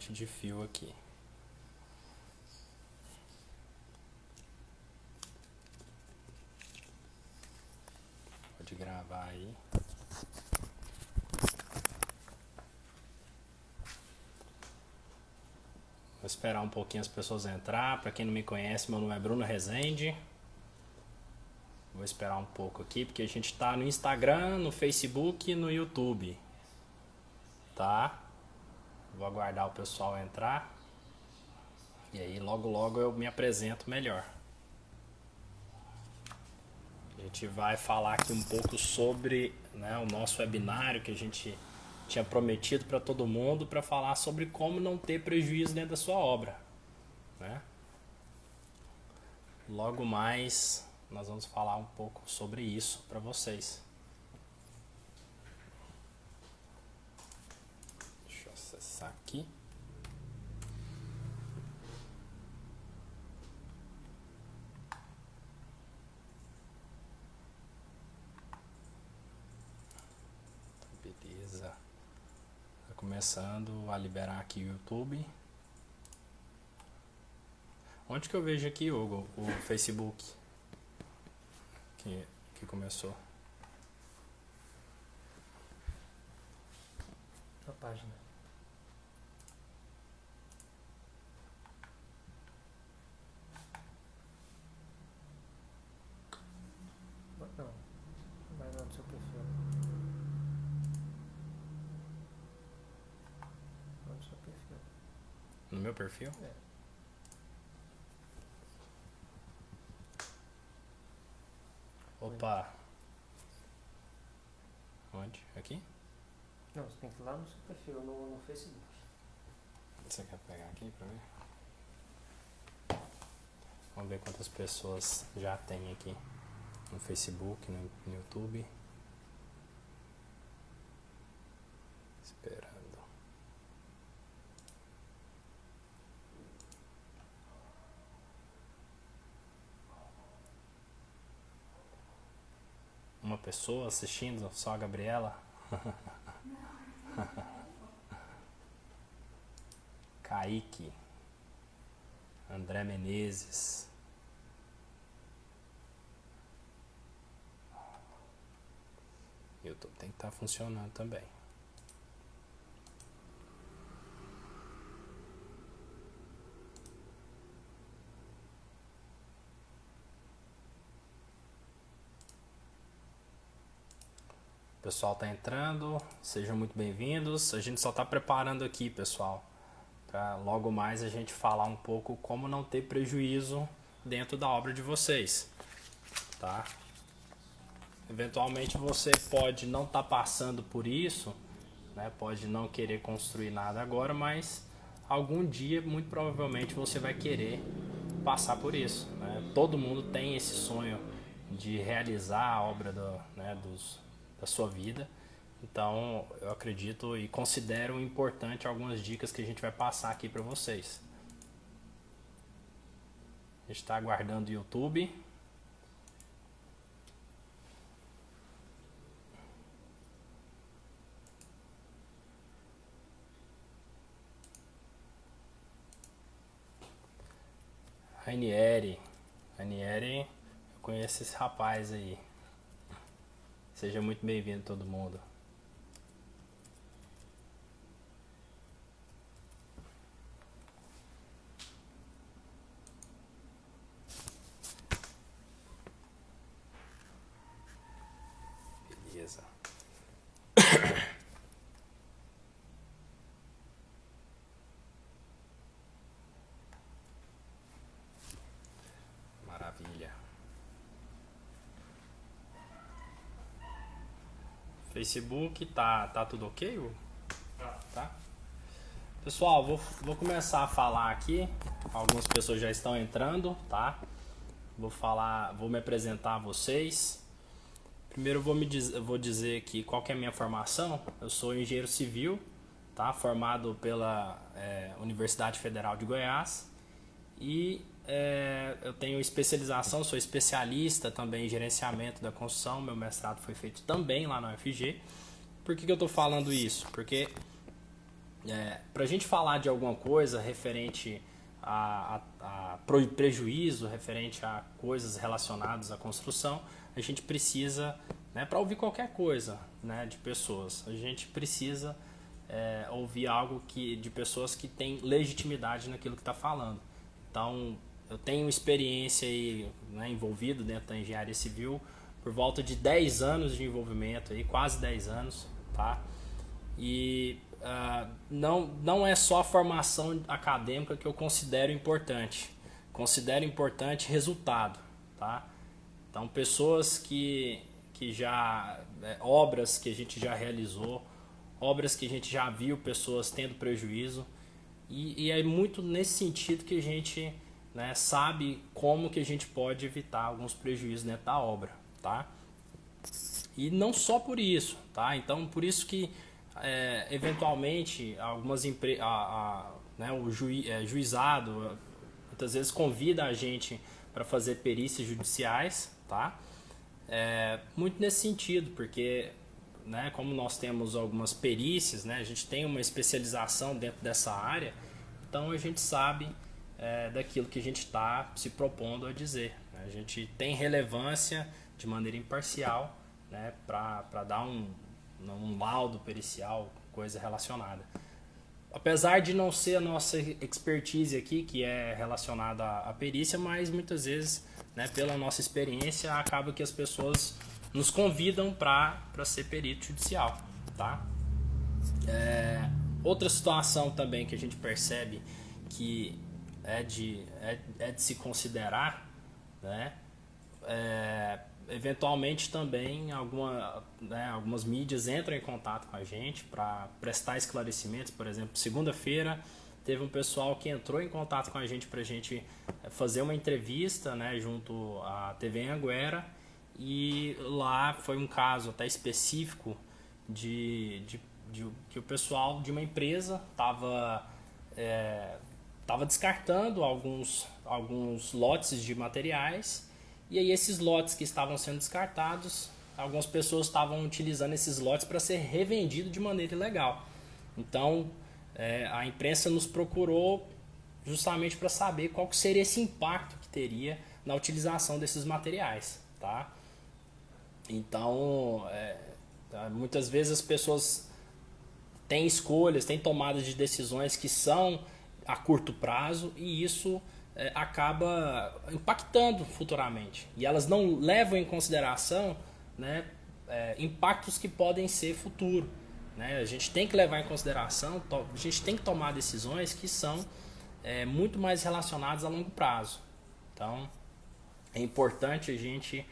monte de fio aqui. Pode gravar aí. Vou esperar um pouquinho as pessoas entrar. Para quem não me conhece, meu nome é Bruno Rezende. Vou esperar um pouco aqui, porque a gente tá no Instagram, no Facebook e no YouTube. Tá? Vou aguardar o pessoal entrar. E aí logo logo eu me apresento melhor. A gente vai falar aqui um pouco sobre, né, o nosso webinário que a gente tinha prometido para todo mundo, para falar sobre como não ter prejuízo dentro da sua obra, né? Logo mais nós vamos falar um pouco sobre isso para vocês. Deixa eu acessar aqui. Beleza. Tá começando a liberar aqui o YouTube. Onde que eu vejo aqui, Hugo, o Facebook que começou? Na página. Não, vai lá no seu perfil. Vai no seu perfil. No meu perfil? É. Opa! Onde? Aqui? Não, você tem que ir lá no seu perfil, no Facebook. Você quer pegar aqui pra ver? Vamos ver quantas pessoas já tem aqui no Facebook, no YouTube. Esperando. Uma pessoa assistindo, só a Gabriela. Kaique, André Menezes. YouTube tem que estar funcionando também. O pessoal está entrando, sejam muito bem-vindos. A gente só está preparando aqui, pessoal, para logo mais a gente falar um pouco como não ter prejuízo dentro da obra de vocês, tá? Eventualmente você pode não estar passando por isso, né? Pode não querer construir nada agora, mas algum dia, muito provavelmente, você vai querer passar por isso, né? Todo mundo tem esse sonho de realizar a obra da sua vida. Então eu acredito e considero importante algumas dicas que a gente vai passar aqui para vocês. A gente está aguardando o YouTube. Ranieri, eu conheço esse rapaz aí. Seja muito bem-vindo todo mundo. Beleza. Maravilha. Facebook tá tudo ok, Hugo? Tá? Pessoal, vou começar a falar aqui. Algumas pessoas já estão entrando, tá? Vou me apresentar a vocês. Primeiro vou dizer aqui qual que é a minha formação. Eu sou engenheiro civil, tá? Formado pela Universidade Federal de Goiás. E eu tenho especialização, sou especialista também em gerenciamento da construção. Meu mestrado foi feito também lá na UFG. Por que eu estou falando isso? Porque Para a gente falar de alguma coisa referente a prejuízo, referente a coisas relacionadas à construção, a gente precisa, né, para ouvir qualquer coisa, né, de pessoas, a gente precisa ouvir algo de pessoas que têm legitimidade naquilo que está falando. Então, eu tenho experiência aí, né, envolvido dentro da engenharia civil por volta de 10 anos de envolvimento, aí, quase 10 anos, tá? E não é só a formação acadêmica que eu considero importante. Considero importante resultado, tá? Então, pessoas que já... obras que a gente já realizou, obras que a gente já viu pessoas tendo prejuízo. E é muito nesse sentido que a gente, né, sabe como que a gente pode evitar alguns prejuízos dentro da obra, tá? E não só por isso, tá? Então, por isso que eventualmente algumas né, o juizado muitas vezes convida a gente para fazer perícias judiciais, tá? Muito nesse sentido, porque, né, como nós temos algumas perícias, né, a gente tem uma especialização dentro dessa área, então a gente sabe daquilo que a gente está se propondo a dizer, né? A gente tem relevância de maneira imparcial, né, para dar um laudo pericial, coisa relacionada. Apesar de não ser a nossa expertise aqui, que é relacionada à perícia, mas muitas vezes, né, pela nossa experiência, acaba que as pessoas nos convidam para ser perito judicial, tá? Outra situação também que a gente percebe que é de se considerar, né? Eventualmente também algumas mídias entram em contato com a gente para prestar esclarecimentos. Por exemplo, segunda-feira teve um pessoal que entrou em contato com a gente para a gente fazer uma entrevista, né, junto à TV Anhanguera, e lá foi um caso até específico de que o pessoal de uma empresa estava descartando alguns lotes de materiais. E aí esses lotes que estavam sendo descartados, algumas pessoas estavam utilizando esses lotes para ser revendido de maneira ilegal. Então, a imprensa nos procurou justamente para saber qual que seria esse impacto que teria na utilização desses materiais, tá? Então, muitas vezes as pessoas têm escolhas, têm tomadas de decisões que são a curto prazo, e isso acaba impactando futuramente, e elas não levam em consideração, né, impactos que podem ser futuro, né? A gente tem que levar em consideração, a gente tem que tomar decisões que são muito mais relacionadas a longo prazo. Então é importante a gente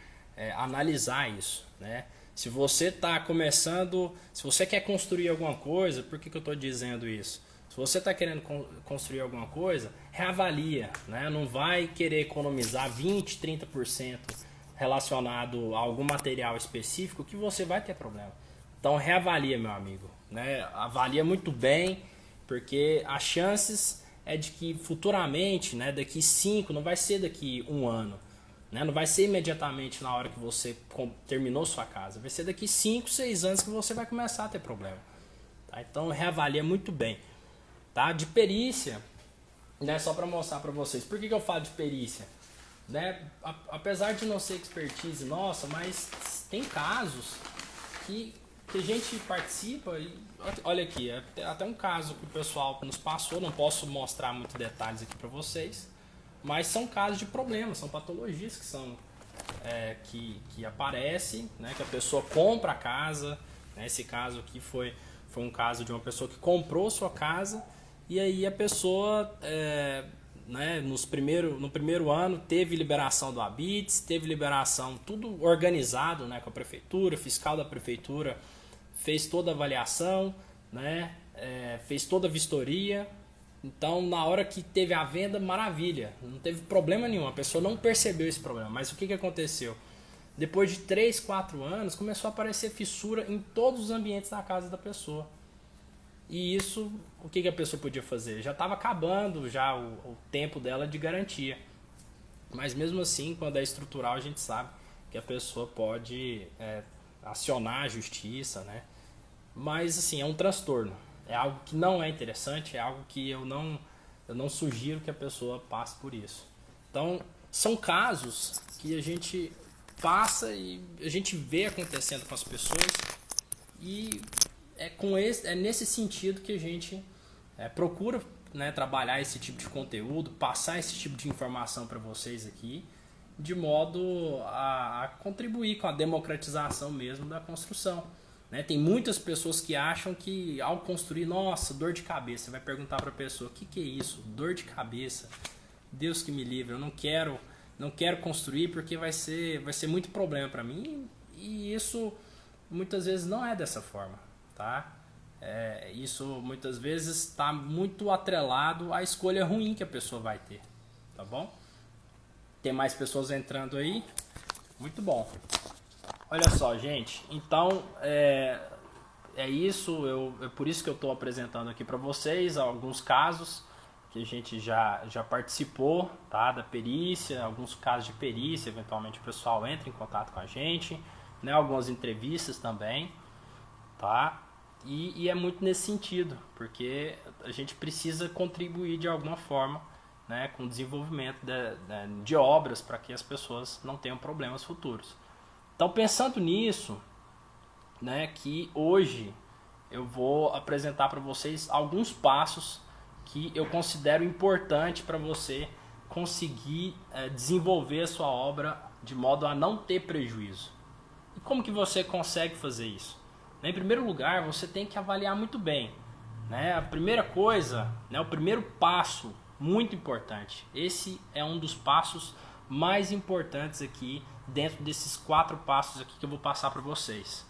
analisar isso, né? Se você está começando, se você quer construir alguma coisa, por que eu estou dizendo isso? Se você está querendo construir alguma coisa, reavalia, né? Não vai querer economizar 20%, 30% relacionado a algum material específico, que você vai ter problema. Então reavalia, meu amigo, né? Avalia muito bem, porque as chances é de que futuramente, né, daqui 5, não vai ser daqui 1 ano, né? Não vai ser imediatamente na hora que você terminou sua casa, vai ser daqui 5, 6 anos que você vai começar a ter problema, tá? Então reavalia muito bem. Tá? De perícia, né, só para mostrar para vocês. Por que eu falo de perícia? Né? Apesar de não ser expertise nossa, mas tem casos que a gente participa e olha aqui, até um caso que o pessoal nos passou, não posso mostrar muitos detalhes aqui para vocês, mas são casos de problemas, são patologias que são que aparecem, né, que a pessoa compra a casa, né? Esse caso aqui foi um caso de uma pessoa que comprou sua casa. E aí a pessoa, né, no primeiro ano, teve liberação do Habits, teve liberação, tudo organizado, né, com a prefeitura, fiscal da prefeitura fez toda a avaliação, né, fez toda a vistoria. Então, na hora que teve a venda, maravilha, não teve problema nenhum, a pessoa não percebeu esse problema. Mas o que aconteceu? Depois de 3, 4 anos, começou a aparecer fissura em todos os ambientes da casa da pessoa. E isso, o que a pessoa podia fazer? Já estava acabando já o tempo dela de garantia. Mas mesmo assim, quando é estrutural, a gente sabe que a pessoa pode acionar a justiça, né? Mas assim, é um transtorno. É algo que não é interessante, é algo que eu não sugiro que a pessoa passe por isso. Então, são casos que a gente passa e a gente vê acontecendo com as pessoas e é nesse sentido que a gente procura, né, trabalhar esse tipo de conteúdo, passar esse tipo de informação para vocês aqui, de modo a contribuir com a democratização mesmo da construção. Né? Tem muitas pessoas que acham que ao construir, nossa, dor de cabeça. Você vai perguntar para a pessoa, o que é isso? Dor de cabeça? Deus que me livre, eu não quero construir porque vai ser muito problema para mim. E isso muitas vezes não é dessa forma, tá? Isso muitas vezes está muito atrelado à escolha ruim que a pessoa vai ter, tá bom? Tem mais pessoas entrando aí? Muito bom. Olha só, gente, então é isso, é por isso que eu estou apresentando aqui para vocês alguns casos que a gente já participou, tá, da perícia, alguns casos de perícia, eventualmente o pessoal entra em contato com a gente, né, algumas entrevistas também, tá, e é muito nesse sentido, porque a gente precisa contribuir de alguma forma, né, com o desenvolvimento de obras para que as pessoas não tenham problemas futuros. Então, pensando nisso, né, que hoje eu vou apresentar para vocês alguns passos que eu considero importante para você conseguir desenvolver a sua obra de modo a não ter prejuízo. E como que você consegue fazer isso? Em primeiro lugar, você tem que avaliar muito bem, né? A primeira coisa, né, o primeiro passo muito importante. Esse é um dos passos mais importantes aqui dentro desses 4 passos aqui que eu vou passar para vocês,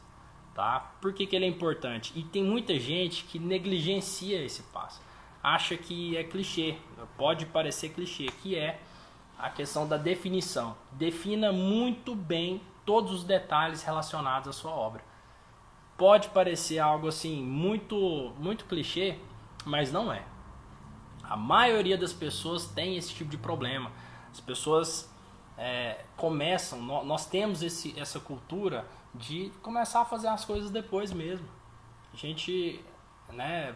tá? Por que ele é importante? E tem muita gente que negligencia esse passo, acha que é clichê, pode parecer clichê, que é a questão da definição. Defina muito bem todos os detalhes relacionados à sua obra. Pode parecer algo assim muito clichê, mas não é. A maioria das pessoas tem esse tipo de problema. As pessoas começam, nós temos essa cultura de começar a fazer as coisas depois mesmo. A gente, né,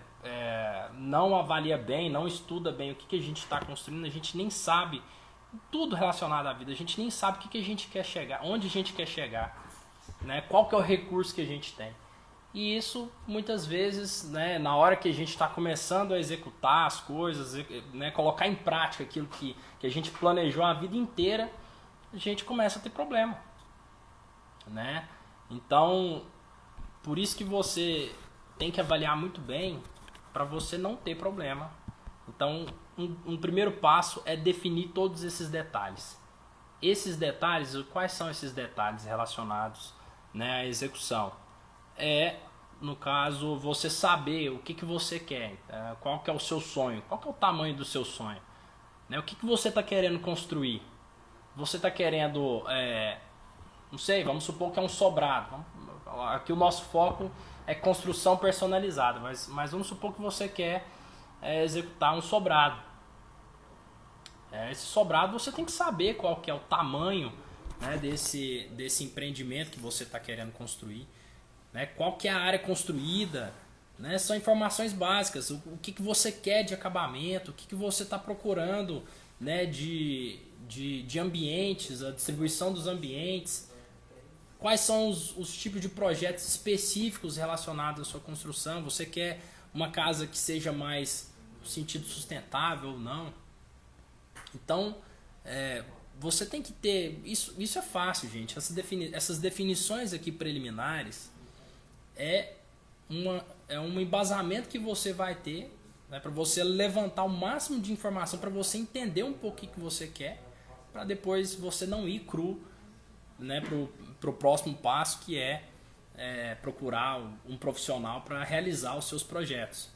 não avalia bem, não estuda bem o que a gente está construindo, a gente nem sabe tudo relacionado à vida, a gente nem sabe o que a gente quer chegar, onde a gente quer chegar, né, qual que é o recurso que a gente tem. E isso, muitas vezes, né, na hora que a gente está começando a executar as coisas, né, colocar em prática aquilo que a gente planejou a vida inteira, a gente começa a ter problema, né? Então, por isso que você tem que avaliar muito bem para você não ter problema. Então, um primeiro passo é definir todos esses detalhes. Esses detalhes, quais são esses detalhes relacionados, né, à execução? No caso, você saber o que você quer, qual que é o seu sonho, qual que é o tamanho do seu sonho, né? O que você está querendo construir. Você está querendo, não sei, vamos supor que é um sobrado. Aqui o nosso foco é construção personalizada, mas vamos supor que você quer executar um sobrado. Esse sobrado você tem que saber qual que é o tamanho, né, desse empreendimento que você está querendo construir. Né, qual que é a área construída, né, são informações básicas, o que você quer de acabamento, o que você está procurando, né, de ambientes, a distribuição dos ambientes, quais são os tipos de projetos específicos relacionados à sua construção, você quer uma casa que seja mais no sentido sustentável ou não. Então, você tem que ter, isso é fácil, gente, essas definições aqui preliminares, é um embasamento que você vai ter, né, para você levantar o máximo de informação, para você entender um pouco o que você quer, para depois você não ir cru, né, pro próximo passo, que é procurar um profissional para realizar os seus projetos.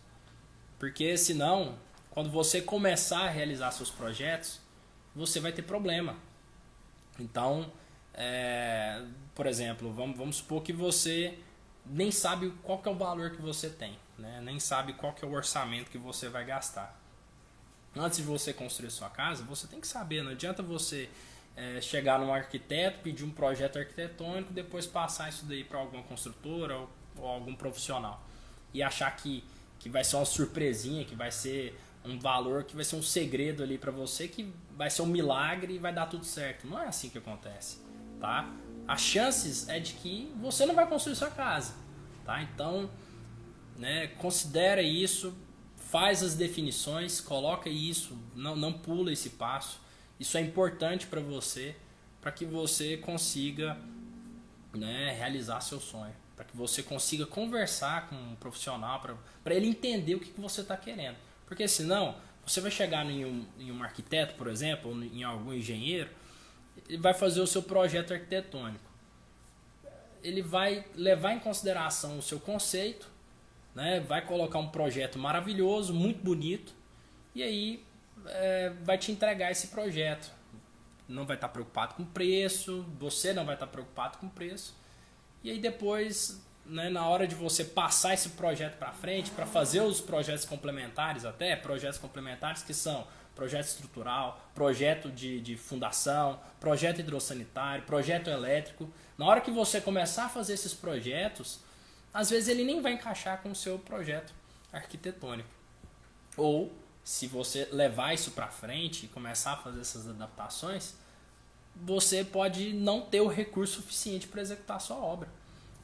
Porque senão, quando você começar a realizar seus projetos, você vai ter problema. Então, por exemplo, vamos supor que você nem sabe qual que é o valor que você tem, né? Nem sabe qual que é o orçamento que você vai gastar. Antes de você construir sua casa, você tem que saber, não adianta você chegar num arquiteto, pedir um projeto arquitetônico, depois passar isso daí para alguma construtora ou algum profissional e achar que que vai ser uma surpresinha, que vai ser um valor, que vai ser um segredo ali para você, que vai ser um milagre e vai dar tudo certo. Não é assim que acontece, tá? As chances é de que você não vai construir sua casa, tá? Então, né, considera isso, faz as definições, coloca isso, não pula esse passo. Isso é importante para você, para que você consiga, né, realizar seu sonho, para que você consiga conversar com um profissional, para ele entender o que você está querendo. Porque senão, você vai chegar em um arquiteto, por exemplo, ou em algum engenheiro, ele vai fazer o seu projeto arquitetônico. Ele vai levar em consideração o seu conceito, né, vai colocar um projeto maravilhoso, muito bonito, e aí vai te entregar esse projeto. Não vai estar preocupado com o preço, você não vai estar preocupado com o preço. E aí depois, né, na hora de você passar esse projeto para frente, para fazer os projetos complementares, até projetos complementares que são projeto estrutural, projeto de fundação, projeto hidrossanitário, projeto elétrico. Na hora que você começar a fazer esses projetos, às vezes ele nem vai encaixar com o seu projeto arquitetônico. Ou, se você levar isso para frente e começar a fazer essas adaptações, você pode não ter o recurso suficiente para executar a sua obra.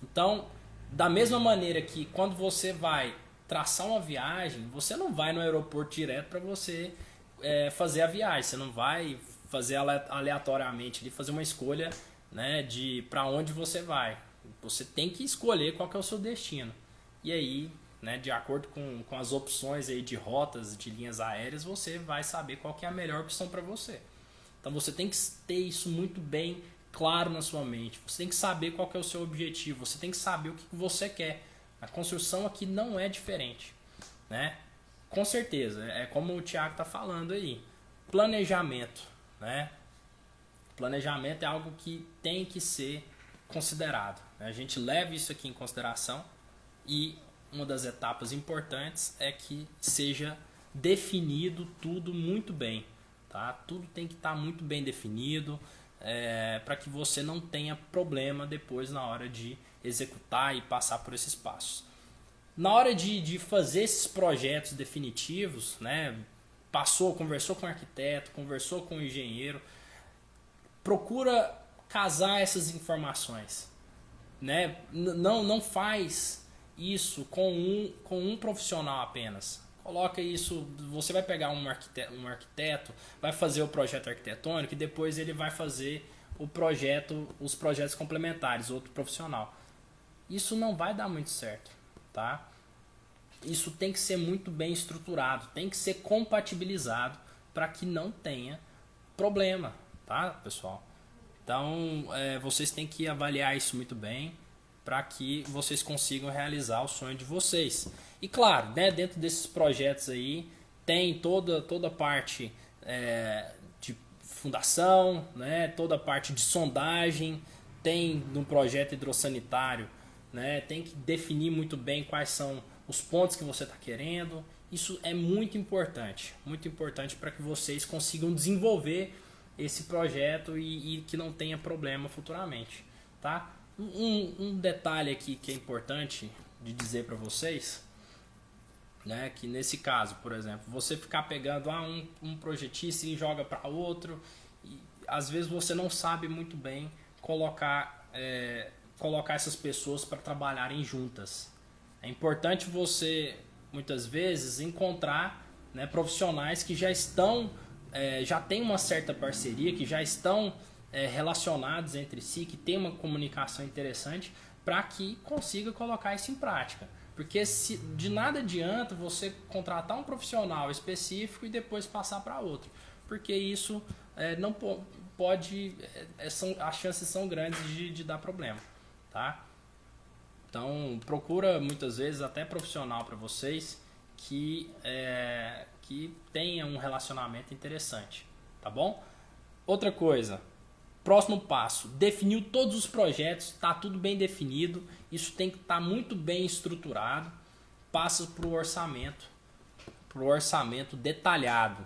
Então, da mesma maneira que quando você vai traçar uma viagem, você não vai no aeroporto direto para você fazer a viagem. Você não vai fazer aleatoriamente, fazer uma escolha, né, de para onde você vai. Você tem que escolher qual que é o seu destino. E aí, né, de acordo com as opções aí de rotas, de linhas aéreas, você vai saber qual que é a melhor opção para você. Então você tem que ter isso muito bem claro na sua mente. Você tem que saber qual que é o seu objetivo. Você tem que saber o que você quer. A construção aqui não é diferente, né? Com certeza, é como o Thiago está falando aí. Planejamento, né? Planejamento é algo que tem que ser considerado. A gente leva isso aqui em consideração e uma das etapas importantes é que seja definido tudo muito bem. Tá? Tudo tem que estar muito bem definido para que você não tenha problema depois na hora de executar e passar por esses passos. Na hora de fazer esses projetos definitivos, né, conversou com o arquiteto, conversou com o engenheiro, procura casar essas informações. Né? Não faz isso com um profissional apenas. Coloca isso, você vai pegar um arquiteto, vai fazer o projeto arquitetônico e depois ele vai fazer os projetos complementares, outro profissional. Isso não vai dar muito certo, tá? Isso tem que ser muito bem estruturado, tem que ser compatibilizado para que não tenha problema, tá, pessoal? Então, vocês têm que avaliar isso muito bem para que vocês consigam realizar o sonho de vocês. E claro, né, dentro desses projetos aí tem toda a parte de fundação, né, toda a parte de sondagem, tem no projeto hidrossanitário, né, tem que definir muito bem quais são os pontos que você está querendo. Isso é muito importante para que vocês consigam desenvolver esse projeto e que não tenha problema futuramente, tá? Um detalhe aqui que é importante de dizer para vocês, né, que nesse caso, por exemplo, você ficar pegando um projetista e joga para outro, e às vezes você não sabe muito bem colocar essas pessoas para trabalharem juntas. É importante você, muitas vezes, encontrar, né, profissionais que já têm uma certa parceria, que já estão relacionados entre si, que tem uma comunicação interessante, para que consiga colocar isso em prática. Porque de nada adianta você contratar um profissional específico e depois passar para outro. Porque isso não pode... as chances são grandes de dar problema. Tá? Então, procura muitas vezes até profissional para vocês que tenha um relacionamento interessante. Tá bom? Outra coisa... Próximo passo, definiu todos os projetos, está tudo bem definido, isso tem que estar muito bem estruturado, passa para o orçamento detalhado.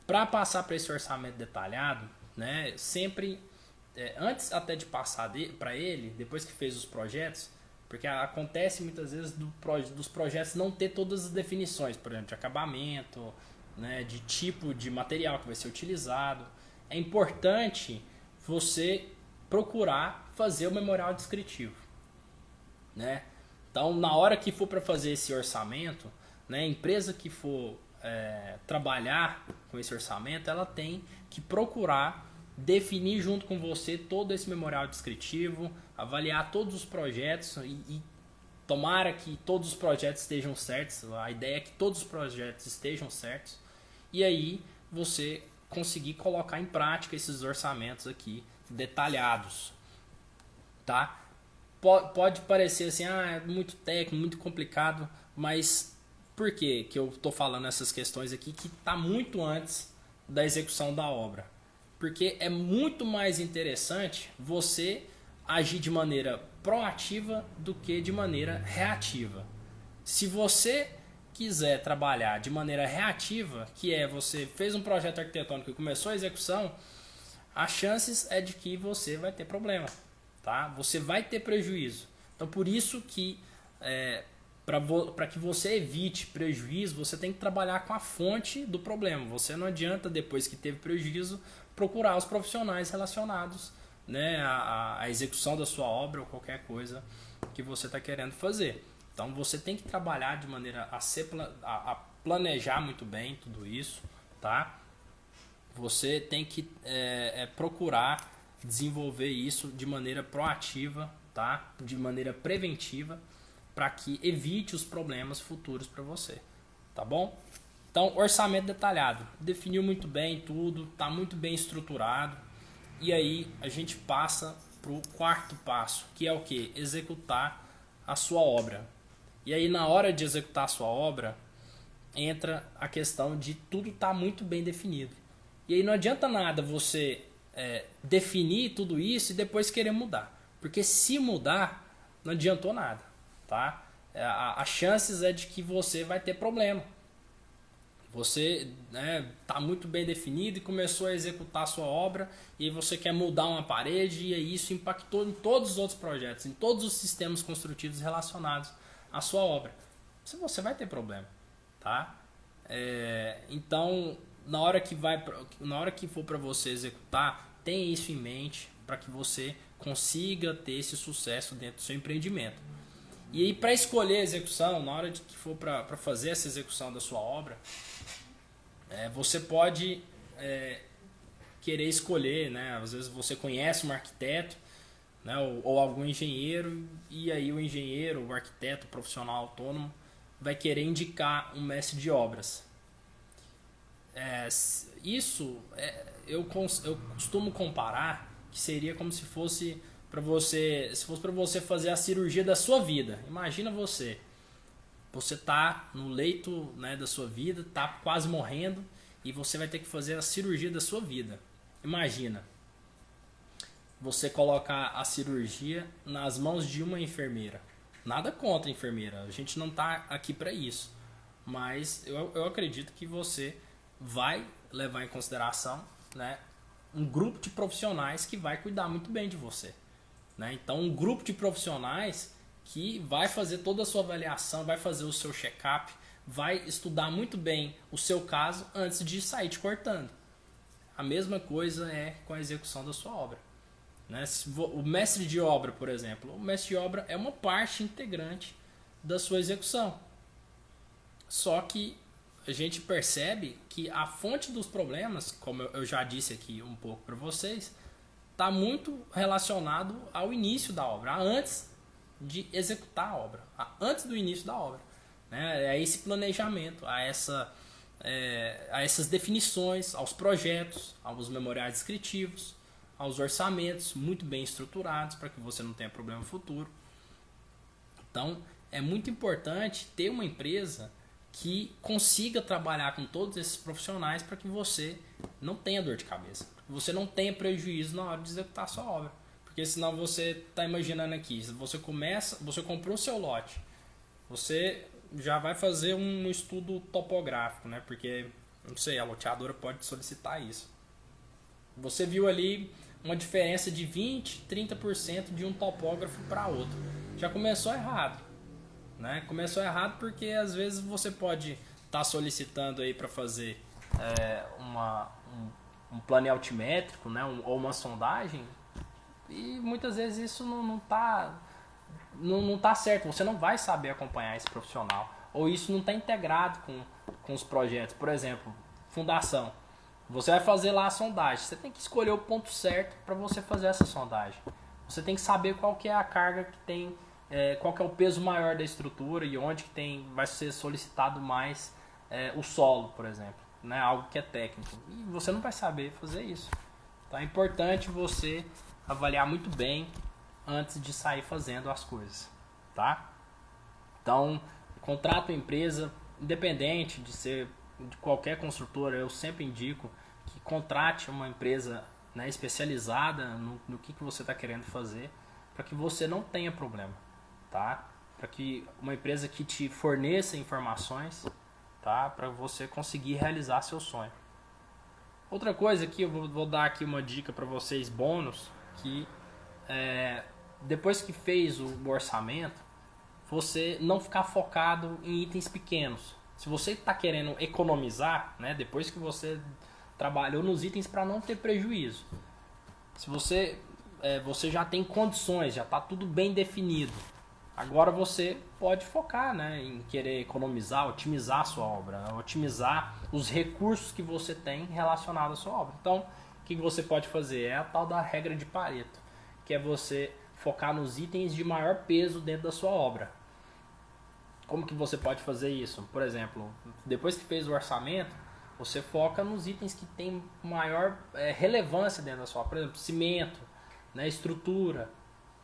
Para passar para esse orçamento detalhado, né, sempre, antes até de passar para ele, depois que fez os projetos, Porque acontece muitas vezes dos projetos não ter todas as definições, por exemplo, de acabamento, né, de tipo de material que vai ser utilizado. É importante você procurar fazer o memorial descritivo, né? Então, na hora que for para fazer esse orçamento, né, a empresa que for trabalhar com esse orçamento, ela tem que procurar definir junto com você todo esse memorial descritivo, avaliar todos os projetos e tomara que todos os projetos estejam certos. A ideia é que todos os projetos estejam certos e aí você conseguir colocar em prática esses orçamentos aqui detalhados, tá? Pode parecer assim, é muito técnico, muito complicado, mas por que eu estou falando essas questões aqui que está muito antes da execução da obra? Porque é muito mais interessante você agir de maneira proativa do que de maneira reativa. Se você quiser trabalhar de maneira reativa, que é você fez um projeto arquitetônico e começou a execução, as chances é de que você vai ter problema, tá? Você vai ter prejuízo. Então por isso que para que você evite prejuízo, você tem que trabalhar com a fonte do problema. Você não adianta, depois que teve prejuízo, procurar os profissionais relacionados, né, à execução da sua obra ou qualquer coisa que você está querendo fazer. Então você tem que trabalhar de maneira a planejar muito bem tudo isso, tá? Você tem que procurar desenvolver isso de maneira proativa, tá? De maneira preventiva, para que evite os problemas futuros para você, tá bom? Então, orçamento detalhado, definiu muito bem tudo, está muito bem estruturado, e aí a gente passa para o quarto passo, que é o que? Executar a sua obra. E aí na hora de executar a sua obra, entra a questão de tudo estar muito bem definido. E aí não adianta nada você definir tudo isso e depois querer mudar, porque se mudar, não adiantou nada, tá? As chances é de que você vai ter problema. Você está muito bem definido e começou a executar a sua obra e você quer mudar uma parede e aí isso impactou em todos os outros projetos, em todos os sistemas construtivos relacionados à sua obra. Você vai ter problema, tá? Então, na hora que for para você executar, tenha isso em mente para que você consiga ter esse sucesso dentro do seu empreendimento. E aí, para escolher a execução, na hora que for para fazer essa execução da sua obra, você pode querer escolher, né? Às vezes você conhece um arquiteto, né? ou algum engenheiro, e aí o engenheiro, o arquiteto, o profissional autônomo vai querer indicar um mestre de obras. Isso eu costumo comparar que seria como se fosse para você fazer a cirurgia da sua vida. Imagina você está no leito, né, da sua vida, está quase morrendo e você vai ter que fazer a cirurgia da sua vida. Imagina você colocar a cirurgia nas mãos de uma enfermeira. Nada contra a enfermeira, a gente não está aqui para isso, mas eu acredito que você vai levar em consideração, né, um grupo de profissionais que vai cuidar muito bem de você, né? Então um grupo de profissionais que vai fazer toda a sua avaliação, vai fazer o seu check-up, vai estudar muito bem o seu caso antes de sair te cortando. A mesma coisa é com a execução da sua obra, né? O mestre de obra, por exemplo, o mestre de obra é uma parte integrante da sua execução. Só que a gente percebe que a fonte dos problemas, como eu já disse aqui um pouco para vocês, está muito relacionado ao início da obra, antes de executar a obra, antes do início da obra, né? A esse planejamento, a essas definições, aos projetos, aos memoriais descritivos, aos orçamentos muito bem estruturados para que você não tenha problema futuro. Então é muito importante ter uma empresa que consiga trabalhar com todos esses profissionais para que você não tenha dor de cabeça, que você não tenha prejuízo na hora de executar a sua obra. Porque senão você está imaginando aqui, você comprou o seu lote, você já vai fazer um estudo topográfico, né? Porque, não sei, a loteadora pode solicitar isso. Você viu ali uma diferença de 20%, 30% de um topógrafo para outro. já começou errado, né? Começou errado porque às vezes você pode estar solicitando aí para fazer um plano altimétrico, né? Ou uma sondagem, e muitas vezes isso não tá certo. Você não vai saber acompanhar esse profissional, ou isso não está integrado com os projetos. Por exemplo, fundação. Você vai fazer lá a sondagem. Você tem que escolher o ponto certo para você fazer essa sondagem. Você tem que saber qual que é a carga que tem, qual que é o peso maior da estrutura e onde que vai ser solicitado mais o solo, por exemplo, né? Algo que é técnico. E você não vai saber fazer isso. Então é importante você avaliar muito bem antes de sair fazendo as coisas, tá? Então, contrata uma empresa, independente de ser de qualquer construtora, eu sempre indico que contrate uma empresa, né, especializada no que você está querendo fazer, para que você não tenha problema, tá? Para que uma empresa que te forneça informações, tá? Para você conseguir realizar seu sonho. Outra coisa que eu vou dar aqui uma dica para vocês, bônus, que depois que fez o orçamento, você não ficar focado em itens pequenos. Se você está querendo economizar, né, depois que você trabalhou nos itens para não ter prejuízo, se você já tem condições, já está tudo bem definido, agora você pode focar, né, em querer economizar, otimizar a sua obra, otimizar os recursos que você tem relacionados à sua obra. Então, o que você pode fazer? É a tal da regra de Pareto, que é você focar nos itens de maior peso dentro da sua obra. Como que você pode fazer isso? Por exemplo, depois que fez o orçamento, você foca nos itens que têm maior relevância dentro da sua obra. Por exemplo, cimento, né, estrutura.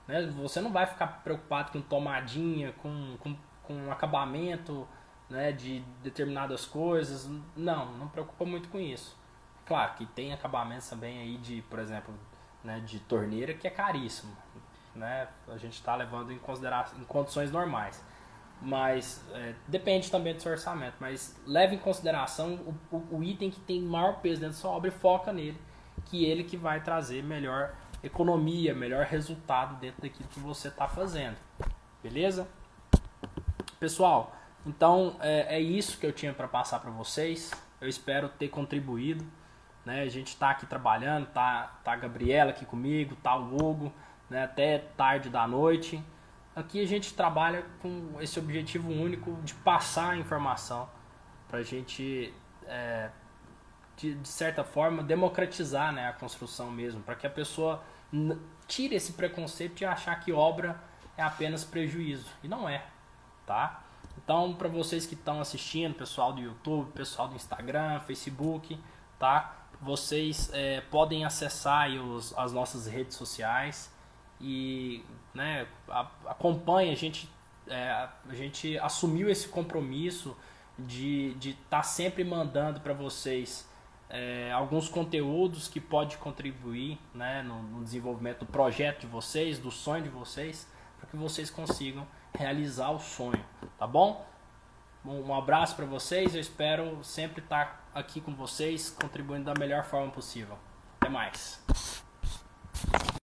Né? Você não vai ficar preocupado com tomadinha, com acabamento, né, de determinadas coisas. Não preocupa muito com isso. Claro que tem acabamentos também aí de, por exemplo, né, de torneira, que é caríssimo. Né? A gente está levando em consideração em condições normais. Mas depende também do seu orçamento. Mas leve em consideração o item que tem maior peso dentro da sua obra e foca nele, que ele que vai trazer melhor economia, melhor resultado dentro daquilo que você está fazendo. Beleza? Pessoal, então é isso que eu tinha para passar para vocês. Eu espero ter contribuído. Né? A gente está aqui trabalhando, tá a Gabriela aqui comigo, tá o Hugo, né? Até tarde da noite. Aqui a gente trabalha com esse objetivo único de passar a informação para a gente, de certa forma, democratizar, né, a construção mesmo, para que a pessoa tire esse preconceito de achar que obra é apenas prejuízo, e não é, tá? Então, para vocês que estão assistindo, pessoal do YouTube, pessoal do Instagram, Facebook, tá? Vocês podem acessar aí as nossas redes sociais e, né, acompanhe. A gente assumiu esse compromisso de estar sempre mandando para vocês alguns conteúdos que podem contribuir, né, no desenvolvimento do projeto de vocês, do sonho de vocês, para que vocês consigam realizar o sonho, tá bom? Um abraço para vocês, eu espero sempre estar aqui com vocês, contribuindo da melhor forma possível. Até mais!